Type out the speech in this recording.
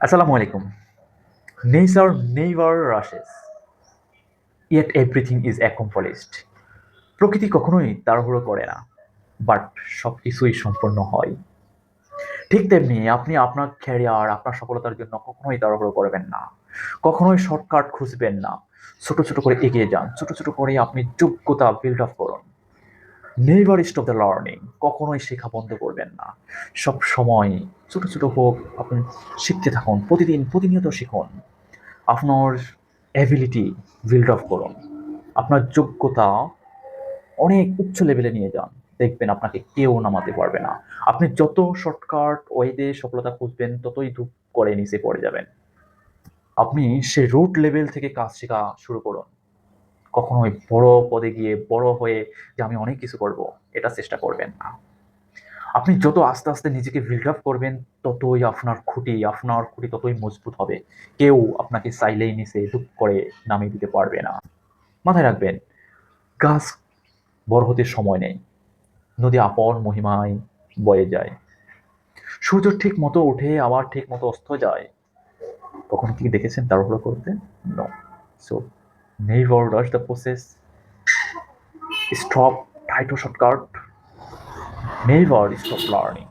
Assalamu alaikum. Nature never rushes, yet everything is accomplished. প্রকৃতি কখনোই তাড়াহুড়ো করে না, বাট সব কিছুই সম্পন্ন হয়। ঠিক তেমনি আপনি আপনার ক্যারিয়ার, আপনার সফলতার জন্য কখনোই তাড়াহুড়ো করবেন না। কখনোই শর্টকাট খুঁজবেন না। ছোট, ছোট করে এগিয়ে যান। ছোট, ছোট করে আপনি যোগ্যতা বিল্ড আপ করুন। Never stop the learning. কখনোই শেখা বন্ধ করবেন না। সবসময় ছোট, ছোট হোক আপনি শিখতে থাকুন। প্রতিনিয়ত শিখুন। আপনার অ্যাবিলিটি বিল্ড আপ করুন। আপনার যোগ্যতা অনেক উচ্চ লেভেলে নিয়ে যান। দেখবেন আপনাকে কেউ নামাতে পারবে না। আপনি যত শর্টকাট ওয়েতে সফলতা খুঁজবেন ততই ধূপ করে নিচে পড়ে যাবেন। আপনি সেই রুট লেভেল থেকে কাজ শেখা শুরু করুন। কখনোই বড় পদে গিয়ে বড় হয়ে যে আমি অনেক কিছু করব, এটা চেষ্টা করবেন না। আপনি যত আস্তে, আস্তে নিজেকে বিল্ড আপ করবেন ততই আপনার খুঁটি ততই মজবুত হবে। কেউ আপনাকে চাইলেই নিচে ধুপ করে নামিয়ে দিতে পারবে না। মাথায় রাখবেন, গাছ বড় হতে সময় নেই। নদী আপন মহিমায় বয়ে যায়। সূর্য ঠিক মতো উঠে আবার ঠিক মতো অস্ত যায়। কখনো কি দেখেছেন তাড়াহুড়ো করতে? No. So never rush the process, stop, try to shortcut, never stop learning.